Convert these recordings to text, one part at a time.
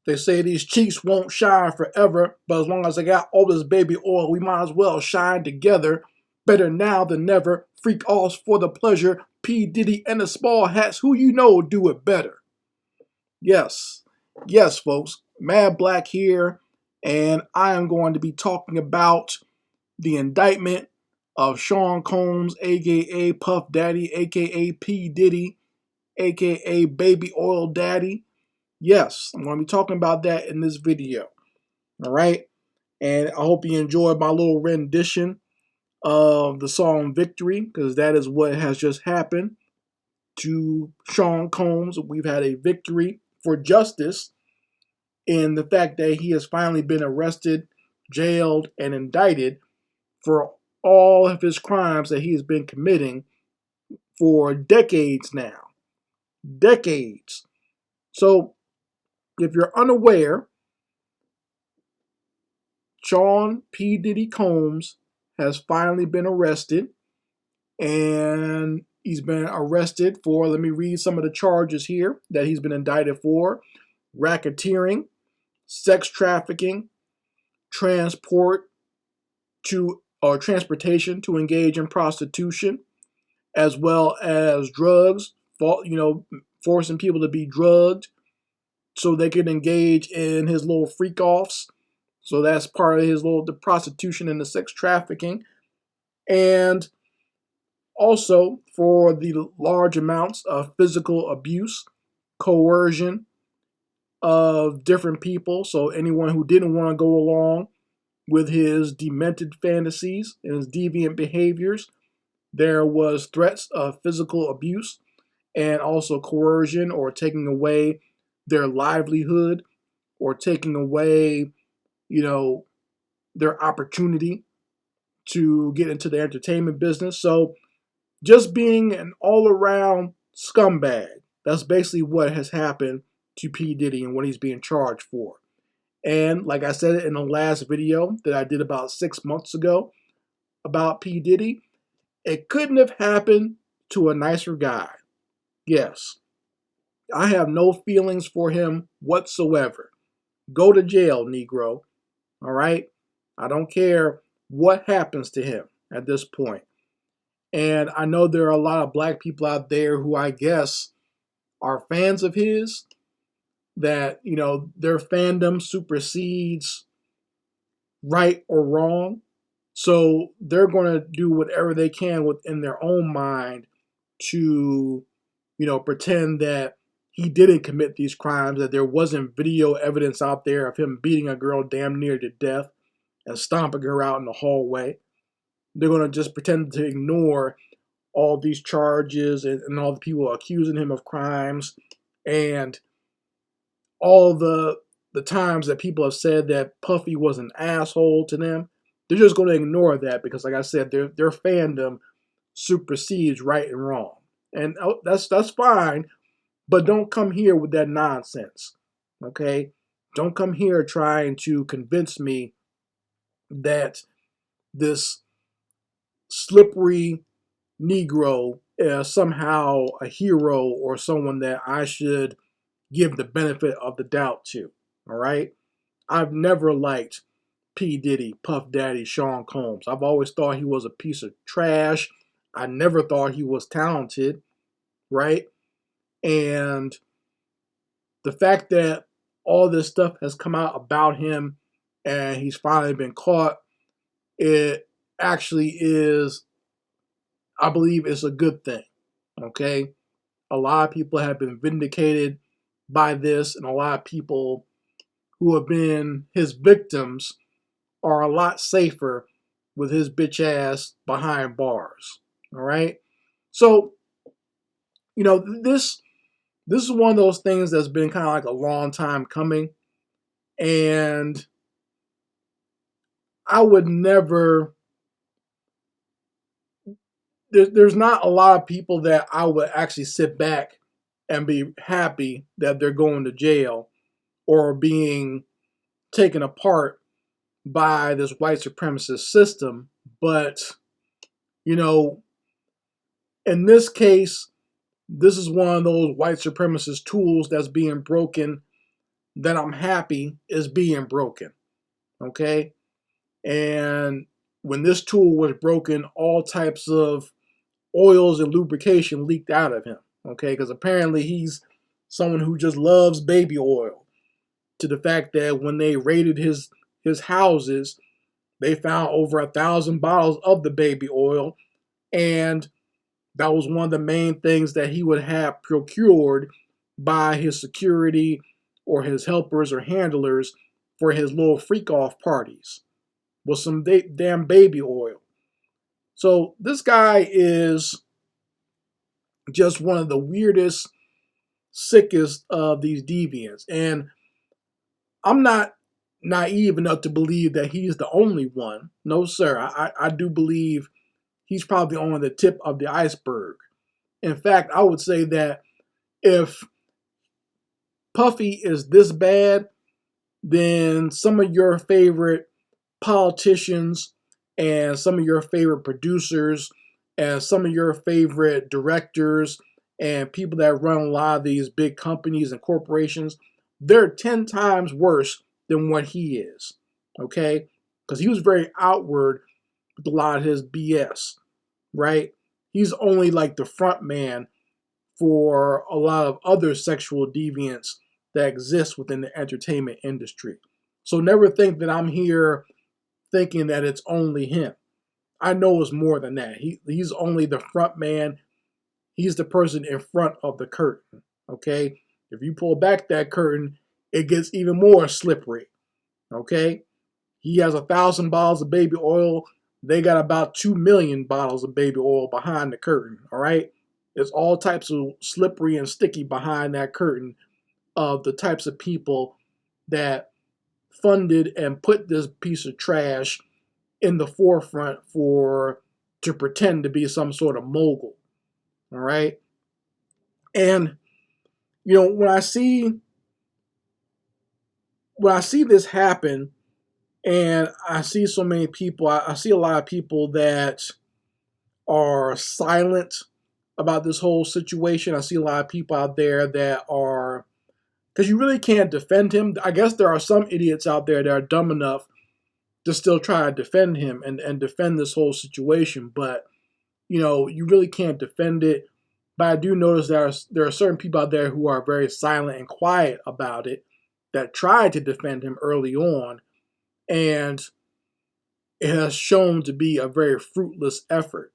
They say these cheeks won't shine forever, but as long as I got all this baby oil, we might as well shine together. Better now than never. Freak offs for the pleasure. P. Diddy and the small hats, who you know do it better. Yes, yes, folks. Mad Black here, and I am going to be talking about the indictment of Sean Combs, aka Puff Daddy, aka P. Diddy, aka Baby Oil Daddy. Yes, I'm going to be talking about that in this video. All right. And I hope you enjoyed my little rendition of the song Victory, because that is what has just happened to Sean Combs. We've had a victory for justice in the fact that he has finally been arrested, jailed, and indicted for all of his crimes that he has been committing for decades now. Decades. So, if you're unaware, Sean P. Diddy Combs has finally been arrested, and he's been arrested for, let me read some of the charges here that he's been indicted for: racketeering, sex trafficking, transport to or transportation to engage in prostitution, as well as drugs, forcing people to be drugged so they can engage in his little freak offs. So that's part of his the prostitution and the sex trafficking. And also for the large amounts of physical abuse, coercion of different people. So anyone who didn't want to go along with his demented fantasies and his deviant behaviors, there was threats of physical abuse and also coercion or taking away their livelihood or taking away, their opportunity to get into the entertainment business. So just being an all-around scumbag. That's basically what has happened to P. Diddy and what he's being charged for. And like I said in the last video that I did about 6 months ago about P. Diddy, it couldn't have happened to a nicer guy. Yes, I have no feelings for him whatsoever. Go to jail, Negro. All right? I don't care what happens to him at this point. And I know there are a lot of black people out there who I guess are fans of his, that, their fandom supersedes right or wrong. So they're going to do whatever they can within their own mind to, pretend that he didn't commit these crimes, that there wasn't video evidence out there of him beating a girl damn near to death and stomping her out in the hallway. They're going to just pretend to ignore all these charges and all the people accusing him of crimes and all the times that people have said that Puffy was an asshole to them. They're just going to ignore that because, like I said, their fandom supersedes right and wrong. And that's fine, but don't come here with that nonsense, okay? Don't come here trying to convince me that this slippery Negro is somehow a hero or someone that I should give the benefit of the doubt to, all right? I've never liked P. Diddy, Puff Daddy, Sean Combs. I've always thought he was a piece of trash. I never thought he was talented, right? And the fact that all this stuff has come out about him and he's finally been caught, it actually is, I believe it's a good thing, okay? A lot of people have been vindicated by this, and a lot of people who have been his victims are a lot safer with his bitch ass behind bars, all right? So, this is one of those things that's been kind of like a long time coming, and I would never, there's not a lot of people that I would actually sit back and be happy that they're going to jail or being taken apart by this white supremacist system. But, in this case, this is one of those white supremacist tools that's being broken that I'm happy is being broken. Okay. And when this tool was broken, all types of oils and lubrication leaked out of him. Okay. Because apparently he's someone who just loves baby oil, to the fact that when they raided his houses, they found over 1,000 bottles of the baby oil, and that was one of the main things that he would have procured by his security or his helpers or handlers for his little freak off parties, was some damn baby oil. So this guy is just one of the weirdest, sickest of these deviants. And I'm not naive enough to believe that he's the only one. No, sir. I do believe he's probably on the tip of the iceberg. In fact, I would say that if Puffy is this bad, then some of your favorite politicians and some of your favorite producers and some of your favorite directors and people that run a lot of these big companies and corporations, they're 10 times worse than what he is. Okay? Because he was very outward with a lot of his BS, right? He's only like the front man for a lot of other sexual deviants that exist within the entertainment industry. So never think that I'm here thinking that it's only him. I know it's more than that. He's only the front man. He's the person in front of the curtain. Okay? If you pull back that curtain, it gets even more slippery. Okay? He has 1,000 bottles of baby oil. They got about 2 million bottles of baby oil behind the curtain. All right? There's all types of slippery and sticky behind that curtain of the types of people that funded and put this piece of trash in the forefront for to pretend to be some sort of mogul. All right? And when I see this happen, and I see so many people, I see a lot of people that are silent about this whole situation. I see a lot of people out there that are, because you really can't defend him. I guess there are some idiots out there that are dumb enough to still try to defend him and defend this whole situation. But, you really can't defend it. But I do notice there are certain people out there who are very silent and quiet about it that tried to defend him early on. And it has shown to be a very fruitless effort.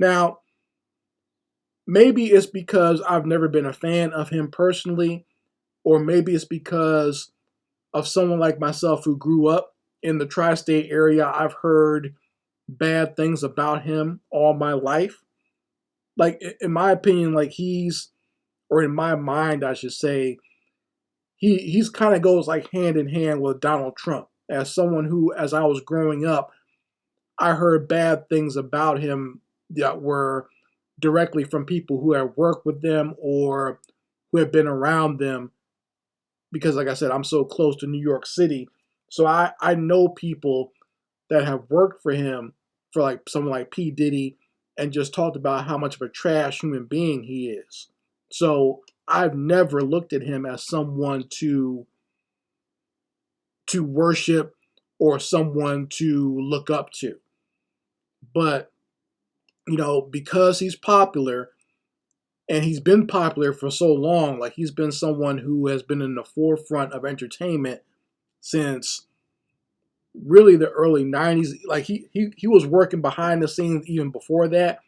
Now, maybe it's because I've never been a fan of him personally, or maybe it's because of someone like myself who grew up in the tri-state area. I've heard bad things about him all my life. Like, in my opinion, like or in my mind, I should say, he's kind of goes like hand in hand with Donald Trump. As someone who, as I was growing up, I heard bad things about him that were directly from people who have worked with them or who have been around them, because like I said, I'm so close to New York City. So I know people that have worked for him, for like someone like P. Diddy, and just talked about how much of a trash human being he is. So I've never looked at him as someone to worship or someone to look up to. But, because he's popular, and he's been popular for so long, like he's been someone who has been in the forefront of entertainment since really the early 90s. Like he was working behind the scenes even before that,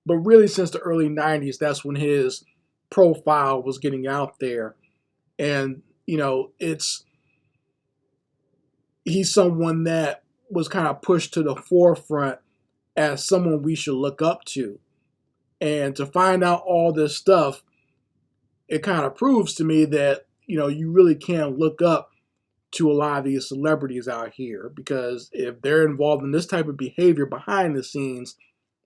but really since the early 90s, that's when his profile was getting out there. And, he's someone that was kind of pushed to the forefront as someone we should look up to. And to find out all this stuff, it kind of proves to me that, you really can't look up to a lot of these celebrities out here, because if they're involved in this type of behavior behind the scenes,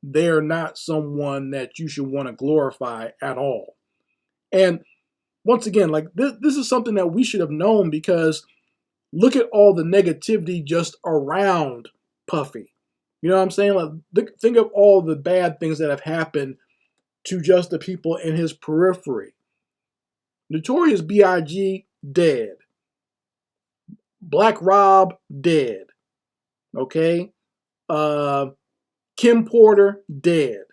they're not someone that you should want to glorify at all. And once again, like this is something that we should have known, because look at all the negativity just around Puffy. You know what I'm saying? Like, think of all the bad things that have happened to just the people in his periphery. Notorious B.I.G. dead. Black Rob, dead. Okay? Uh, Kim Porter, dead.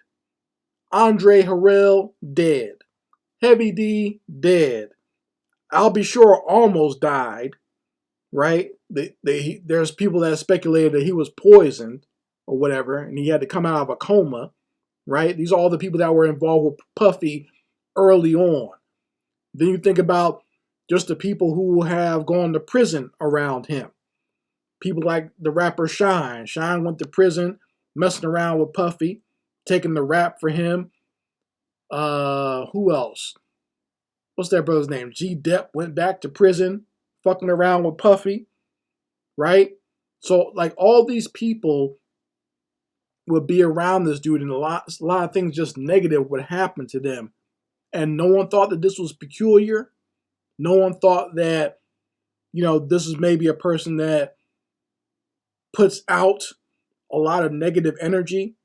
Andre Harrell, dead. Heavy D, dead. I'll Be Sure almost died, right? There's people that speculated that he was poisoned or whatever, and he had to come out of a coma, right? These are all the people that were involved with Puffy early on. Then you think about just the people who have gone to prison around him. People like the rapper Shine. Shine went to prison, messing around with Puffy, taking the rap for him. Who else? What's that brother's name? G Dep went back to prison, fucking around with Puffy, right? So like all these people would be around this dude, and a lot of things just negative would happen to them, and no one thought that this was peculiar. No one thought that this is maybe a person that puts out a lot of negative energy,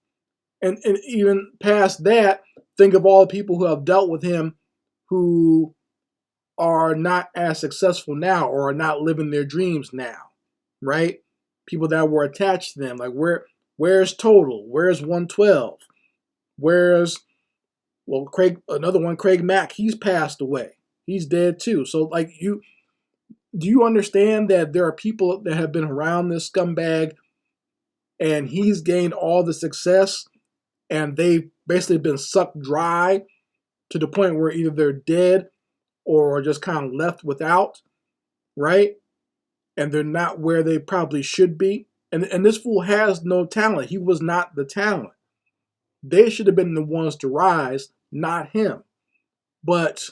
and even past that, think of all the people who have dealt with him who are not as successful now or are not living their dreams now, right? People that were attached to them, like where's Total? Where's 112? Where's another one, Craig Mack? He's passed away. He's dead too. So like do you understand that there are people that have been around this scumbag and he's gained all the success and they've basically been sucked dry to the point where either they're dead or just kind of left without, right? And they're not where they probably should be. And this fool has no talent. He was not the talent. They should have been the ones to rise, not him. But,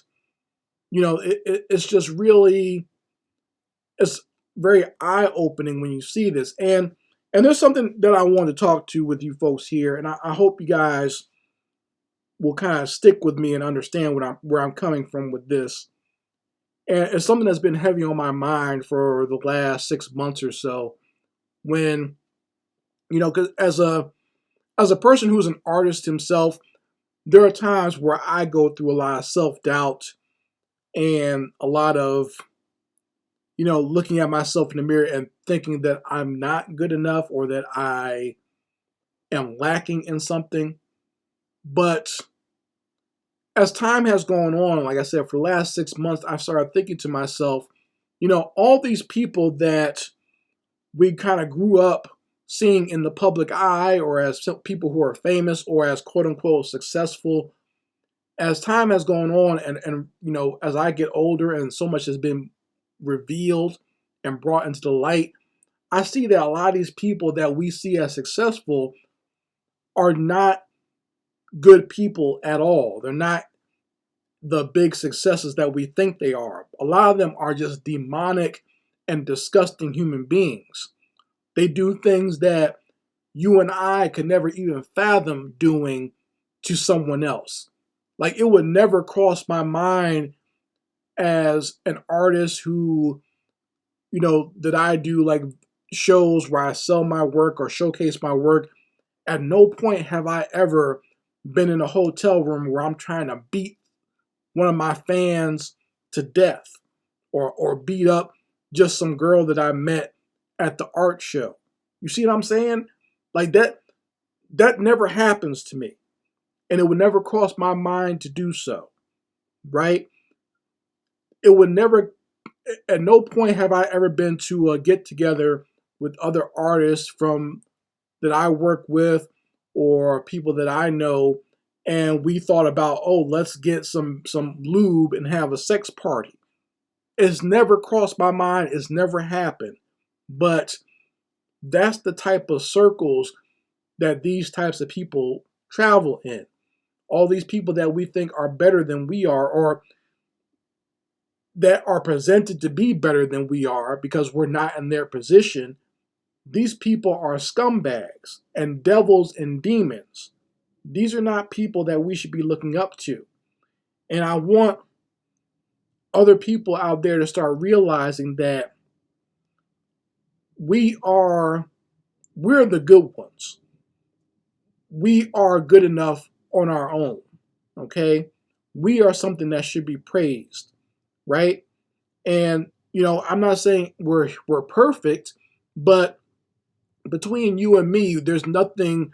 it's just really, it's very eye-opening when you see this. And there's something that I want to talk to with you folks here, and I hope you guys will kind of stick with me and understand where I'm coming from with this. And it's something that's been heavy on my mind for the last 6 months or so. When, because as a person who's an artist himself, there are times where I go through a lot of self-doubt and a lot of, looking at myself in the mirror and thinking that I'm not good enough or that I am lacking in something. But as time has gone on, like I said, for the last 6 months, I've started thinking to myself, all these people that we kind of grew up seeing in the public eye or as people who are famous or as quote unquote successful, as time has gone on and as I get older and so much has been revealed and brought into the light, I see that a lot of these people that we see as successful are not good people at all. They're not the big successes that we think they are. A lot of them are just demonic and disgusting human beings. They do things that you and I could never even fathom doing to someone else. Like it would never cross my mind as an artist who, that I do like shows where I sell my work or showcase my work. At no point have I ever been in a hotel room where I'm trying to beat one of my fans to death or beat up just some girl that I met at the art show. You see what I'm saying? Like that never happens to me. And it would never cross my mind to do so. Right? It would never, at no point have I ever been to a get together with other artists from that I work with or people that I know, and we thought about, oh, let's get some lube and have a sex party. It's never crossed my mind. It's never happened. But that's the type of circles that these types of people travel in. All these people that we think are better than we are, or that are presented to be better than we are because we're not in their position, these people are scumbags and devils and demons. These are not people that we should be looking up to. And I want other people out there to start realizing that we're the good ones. We are good enough on our own. Okay? We are something that should be praised, right? And I'm not saying we're perfect, but between you and me, there's nothing.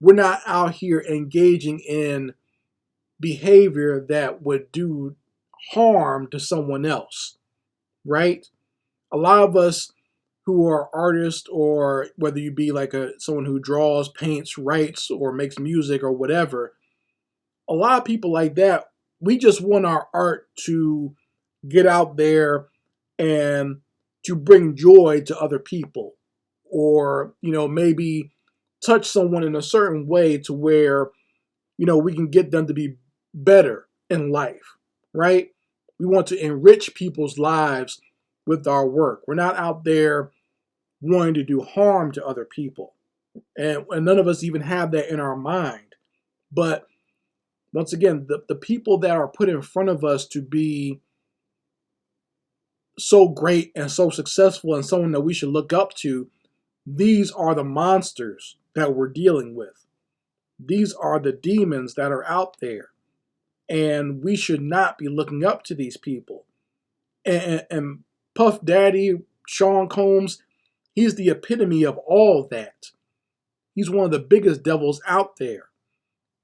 We're not out here engaging in behavior that would do harm to someone else, right? A lot of us who are artists, or whether you be like someone who draws, paints, writes, or makes music or whatever, a lot of people like that, we just want our art to get out there and to bring joy to other people, or maybe touch someone in a certain way to where we can get them to be better in life, right? We want to enrich people's lives with our work. We're not out there wanting to do harm to other people. And none of us even have that in our mind. But once again, the people that are put in front of us to be so great and so successful and someone that we should look up to, these are the monsters that we're dealing with. These are the demons that are out there. And we should not be looking up to these people. And Puff Daddy, Sean Combs, he's the epitome of all that. He's one of the biggest devils out there.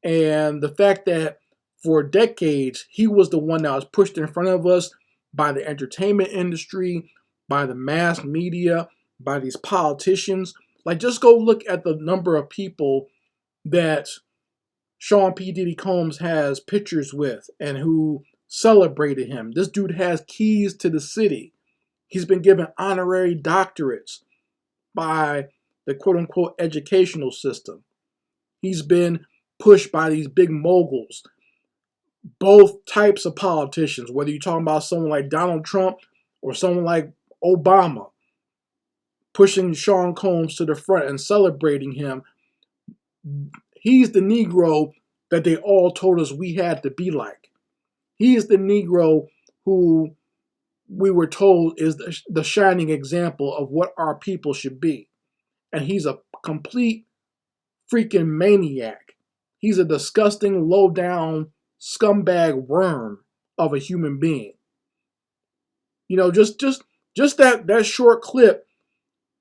And the fact that for decades, he was the one that was pushed in front of us by the entertainment industry, by the mass media, by these politicians. Like, just go look at the number of people that Sean P. Diddy Combs has pictures with and who celebrated him. This dude has keys to the city. He's been given honorary doctorates by the quote unquote educational system. He's been pushed by these big moguls, both types of politicians, whether you're talking about someone like Donald Trump or someone like Obama, pushing Sean Combs to the front and celebrating him. He's the Negro that they all told us we had to be like. He's the Negro who we were told is the shining example of what our people should be. And he's a complete freaking maniac. He's a disgusting, low-down scumbag worm of a human being. Just that short clip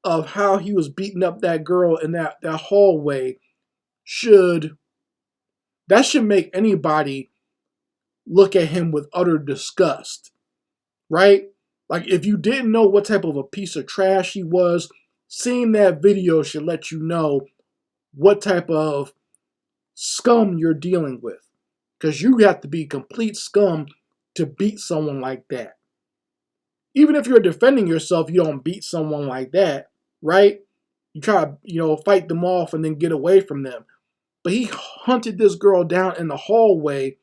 of how he was beating up that girl in that hallway should make anybody look at him with utter disgust, right? Like, if you didn't know what type of a piece of trash he was, seeing that video should let you know what type of scum you're dealing with. Because you have to be complete scum to beat someone like that. Even if you're defending yourself, you don't beat someone like that, right? You try to, fight them off and then get away from them. But he hunted this girl down in the hallway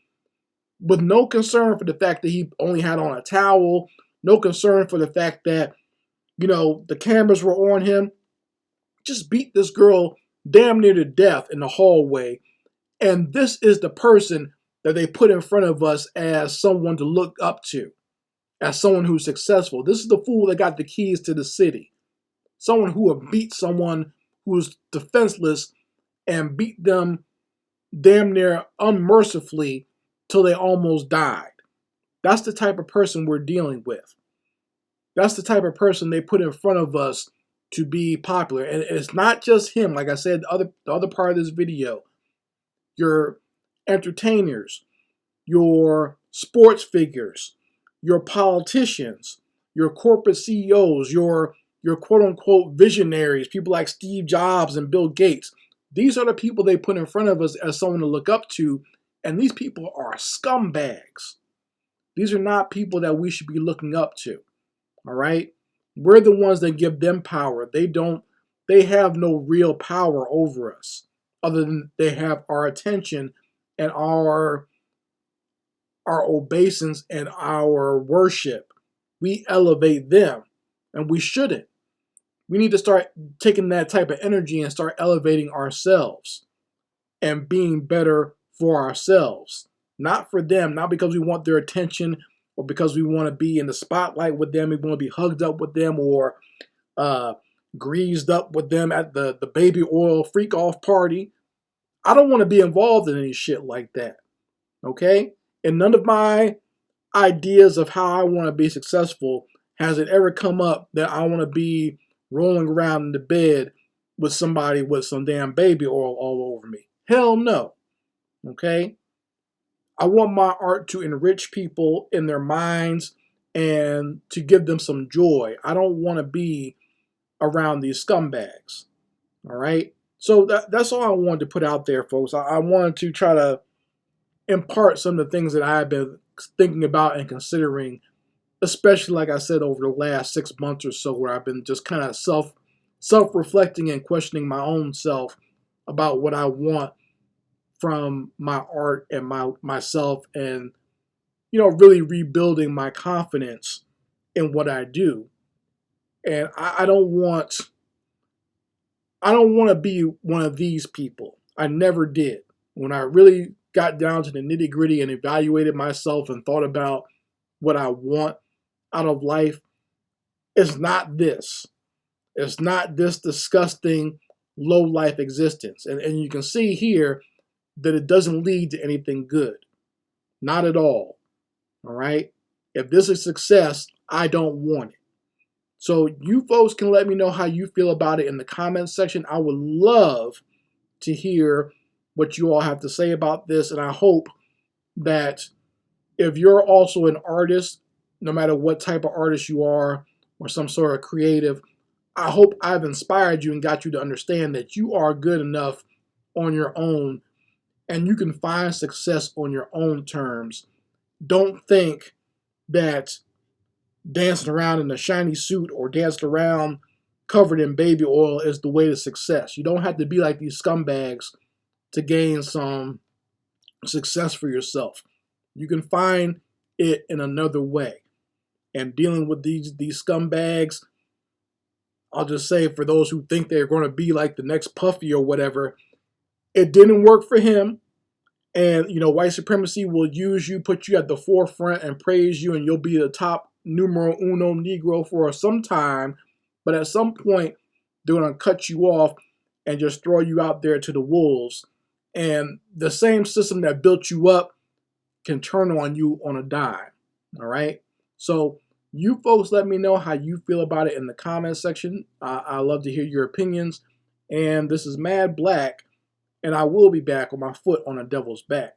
with no concern for the fact that he only had on a towel, no concern for the fact that, the cameras were on him. Just beat this girl damn near to death in the hallway. And this is the person that they put in front of us as someone to look up to, as someone who's successful. This is the fool that got the keys to the city. Someone who would beat someone who's defenseless and beat them damn near unmercifully till they almost died. That's the type of person we're dealing with. That's the type of person they put in front of us to be popular. And it's not just him. Like I said, the other part of this video, your entertainers, your sports figures, your politicians, your corporate CEOs, your quote unquote visionaries, people like Steve Jobs and Bill Gates. These are the people they put in front of us as someone to look up to. And these people are scumbags. These are not people that we should be looking up to. All right? We're the ones that give them power. They have no real power over us, other than they have our attention and our obeisance and our worship. We elevate them, and we shouldn't. We need to start taking that type of energy and start elevating ourselves and being better for ourselves. Not for them, not because we want their attention or because we want to be in the spotlight with them, we want to be hugged up with them or greased up with them at the baby oil freak off party. I don't want to be involved in any shit like that. Okay? And none of my ideas of how I want to be successful Has it ever come up that I want to be rolling around in the bed with somebody with some damn baby oil all over me? Hell no. Okay? I want my art to enrich people in their minds and to give them some joy. I don't want to be around these scumbags. All right? So that's all I wanted to put out there, folks. I wanted to try to impart some of the things that I've been thinking about and considering, especially like I said over the last 6 months or so, where I've been just kind of self-reflecting and questioning my own self about what I want from my art and myself, and really rebuilding my confidence in what I do. And I don't want to be one of these people. I never did. When I really got down to the nitty gritty and evaluated myself and thought about what I want out of life, it's not this. It's not this disgusting low life existence. And you can see here that it doesn't lead to anything good. Not at all. All right? If this is success, I don't want it. So you folks can let me know how you feel about it in the comments section. I would love to hear what you all have to say about this. And I hope that if you're also an artist, no matter what type of artist you are, or some sort of creative, I hope I've inspired you and got you to understand that you are good enough on your own and you can find success on your own terms. Don't think that dancing around in a shiny suit or dancing around covered in baby oil is the way to success. You don't have to be like these scumbags to gain some success for yourself. You can find it in another way. And dealing with these scumbags, I'll just say, for those who think they're going to be like the next Puffy or whatever, it didn't work for him. And, white supremacy will use you, put you at the forefront and praise you, and you'll be the top numero uno Negro for some time. But at some point, they're going to cut you off and just throw you out there to the wolves. And the same system that built you up can turn on you on a dime. All right? So you folks let me know how you feel about it in the comment section. I love to hear your opinions. And this is Mad Black, and I will be back with my foot on the devil's back.